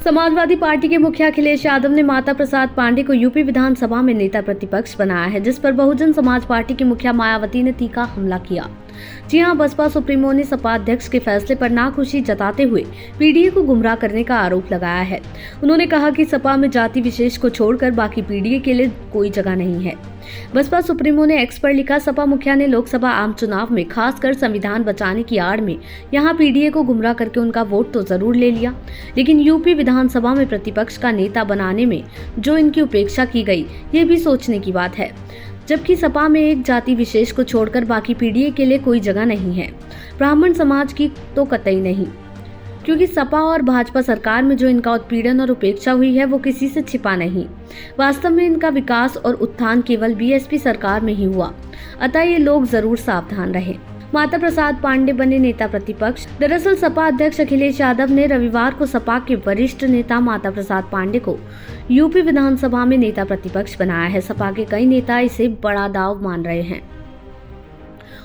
Samajwadi party के मुखिया अखिलेश यादव ने माता प्रसाद पांडे को यूपी विधानसभा में नेता प्रतिपक्ष बनाया है, जिस पर बहुजन समाज पार्टी की मुखिया मायावती ने तीखा हमला किया। जी हां, बसपा सुप्रीमो ने सपा अध्यक्ष के फैसले पर नाखुशी जताते हुए पीडीए को गुमराह करने का आरोप लगाया है। उन्होंने कहा कि सपा में जाति विशेष को छोड़कर बाकी पीडीए के लिए कोई जगह नहीं है। बसपा सुप्रीमो ने एक्स पर लिखा, सपा मुखिया ने लोकसभा आम चुनाव में खासकर संविधान बचाने की आड़ में यहां पीडीए को गुमराह करके उनका वोट तो जरूर ले लिया, लेकिन यूपी विधानसभा में प्रतिपक्ष का नेता बनाने में जो इनकी उपेक्षा की गई, ये भी सोचने की बात है। जबकि सपा में एक जाति विशेष को छोड़कर बाकी पीडीए के लिए कोई जगह नहीं है, ब्राह्मण समाज की तो कतई नहीं, क्योंकि सपा और भाजपा सरकार में जो इनका उत्पीड़न और उपेक्षा हुई है वो किसी से छिपा नहीं। वास्तव में इनका विकास और उत्थान केवल बीएसपी सरकार में ही हुआ, अतः ये लोग जरूर सावधान रहे। माता प्रसाद पांडे बने नेता प्रतिपक्ष। दरअसल सपा अध्यक्ष अखिलेश यादव ने रविवार को सपा के वरिष्ठ नेता माता प्रसाद पांडे को यूपी विधानसभा में नेता प्रतिपक्ष बनाया है। सपा के कई नेता इसे बड़ा दाव मान रहे हैं।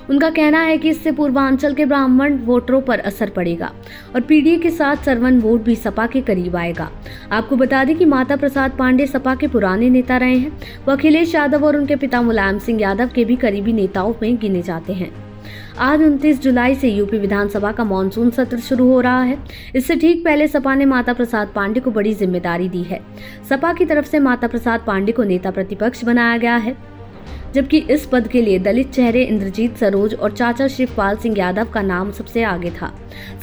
उनका कहना है कि इससे पूर्वांचल के ब्राह्मण वोटरों पर असर पड़ेगा और पीडीए के साथ सरवन वोट भी सपा के करीब आएगा। आपको बता दें कि माता प्रसाद पांडे सपा के पुराने नेता रहे हैं। वो अखिलेश यादव और उनके पिता मुलायम सिंह यादव के भी करीबी नेताओं में गिने जाते हैं। आज 29 जुलाई से यूपी विधानसभा का मानसून सत्र शुरू हो रहा है। इससे ठीक पहले सपा ने माता प्रसाद पांडे को बड़ी जिम्मेदारी दी है। सपा की तरफ से माता प्रसाद पांडे को नेता प्रतिपक्ष बनाया गया है, जबकि इस पद के लिए दलित चेहरे इंद्रजीत सरोज और चाचा शिवपाल सिंह यादव का नाम सबसे आगे था।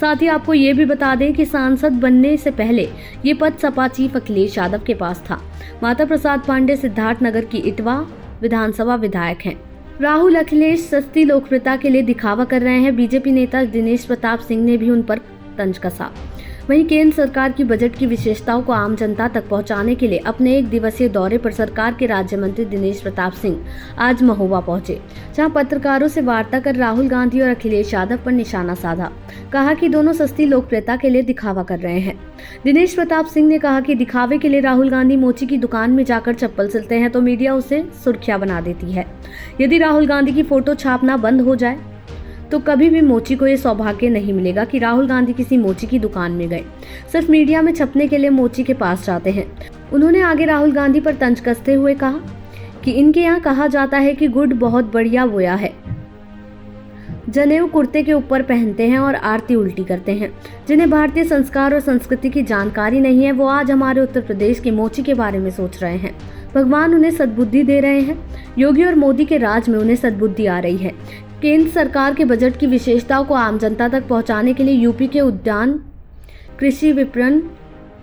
साथ ही आपको ये भी बता दें कि सांसद बनने से पहले ये पद सपा चीफ अखिलेश यादव के पास था। माता प्रसाद पांडे सिद्धार्थनगर की इटवा विधानसभा विधायक हैं। राहुल अखिलेश सस्ती लोकप्रियता के लिए दिखावा कर रहे हैं। बीजेपी नेता दिनेश प्रताप सिंह ने भी उन पर तंज कसा। वहीं केंद्र सरकार की बजट की विशेषताओं को आम जनता तक पहुंचाने के लिए अपने 1 दिवसीय दौरे पर सरकार के राज्य मंत्री दिनेश प्रताप सिंह आज महोबा पहुंचे, जहां पत्रकारों से वार्ता कर राहुल गांधी और अखिलेश यादव पर निशाना साधा। कहा कि दोनों सस्ती लोकप्रियता के लिए दिखावा कर रहे हैं। दिनेश प्रताप सिंह ने कहा कि दिखावे के लिए राहुल गांधी मोची की दुकान में जाकर चप्पल सिलते हैं तो मीडिया उसे सुर्खियां बना देती है। यदि राहुल गांधी की फोटो छापना बंद हो जाए तो कभी भी मोची को ये सौभाग्य नहीं मिलेगा कि राहुल गांधी किसी मोची की दुकान में गए, सिर्फ मीडिया में छपने के लिए मोची के पास जाते हैं। उन्होंने आगे राहुल गांधी पर तंज कसते हुए कहा कि इनके यहाँ कहा जाता है कि गुड़ बहुत बढ़िया बोया है। जनेऊ कुर्ते के ऊपर पहनते हैं और आरती उल्टी करते हैं। जिन्हें भारतीय संस्कार और संस्कृति की जानकारी नहीं है, वो आज हमारे उत्तर प्रदेश की मोची के बारे में सोच रहे हैं। भगवान उन्हें सद्बुद्धि दे रहे हैं। योगी और मोदी के राज में उन्हें सद्बुद्धि आ रही है। केंद्र सरकार के बजट की विशेषताओं को आम जनता तक पहुंचाने के लिए यूपी के उद्यान, कृषि विपणन,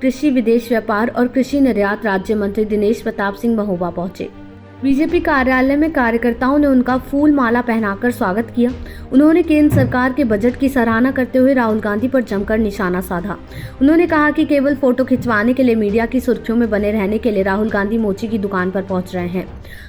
कृषि विदेश व्यापार और कृषि निर्यात राज्य मंत्री दिनेश प्रताप सिंह महोबा पहुंचे। बीजेपी कार्यालय में कार्यकर्ताओं ने उनका फूल माला पहनाकर स्वागत किया। उन्होंने केंद्र सरकार के बजट की सराहना करते हुए राहुल गांधी पर जमकर निशाना साधा। उन्होंने कहा कि केवल फोटो खिंचवाने के लिए, मीडिया की सुर्खियों में बने रहने के लिए राहुल गांधी मोची की दुकान पर पहुंच रहे हैं।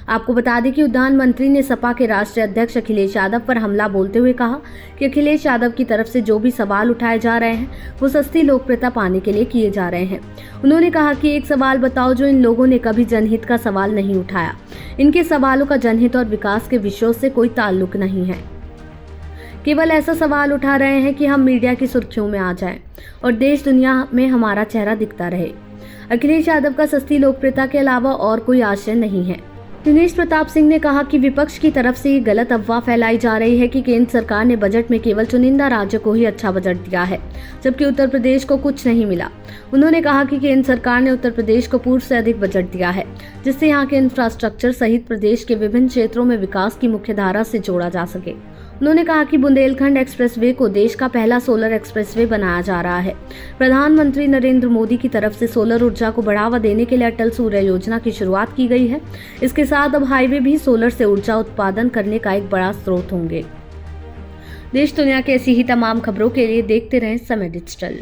आपको बता दें कि उद्यान मंत्री ने सपा के राष्ट्रीय अध्यक्ष अखिलेश यादव पर हमला बोलते हुए कहा कि अखिलेश यादव की तरफ से जो भी सवाल उठाए जा रहे हैं वो सस्ती लोकप्रियता पाने के लिए किए जा रहे हैं। उन्होंने कहा कि एक सवाल बताओ जो इन लोगों ने कभी जनहित का सवाल नहीं उठाया। इनके सवालों का जनहित और विकास के विषयों से कोई ताल्लुक नहीं है। केवल ऐसा सवाल उठा रहे हैं कि हम मीडिया की सुर्खियों में आ जाएं और देश दुनिया में हमारा चेहरा दिखता रहे। अखिलेश यादव का सस्ती लोकप्रियता के अलावा और कोई आशय नहीं है। दिनेश प्रताप सिंह ने कहा कि विपक्ष की तरफ से ये गलत अफवाह फैलाई जा रही है कि केंद्र सरकार ने बजट में केवल चुनिंदा राज्य को ही अच्छा बजट दिया है, जबकि उत्तर प्रदेश को कुछ नहीं मिला। उन्होंने कहा कि केंद्र सरकार ने उत्तर प्रदेश को पूर्व से अधिक बजट दिया है, जिससे यहाँ के इंफ्रास्ट्रक्चर सहित प्रदेश के विभिन्न क्षेत्रों में विकास की मुख्य धारा से जोड़ा जा सके। उन्होंने कहा कि बुंदेलखंड एक्सप्रेसवे को देश का पहला सोलर एक्सप्रेसवे बनाया जा रहा है। प्रधानमंत्री नरेंद्र मोदी की तरफ से सोलर ऊर्जा को बढ़ावा देने के लिए अटल सूर्य योजना की शुरुआत की गई है। इसके साथ अब हाईवे भी सोलर से ऊर्जा उत्पादन करने का एक बड़ा स्रोत होंगे। देश दुनिया की ऐसी ही तमाम खबरों के लिए देखते रहें समय डिजिटल।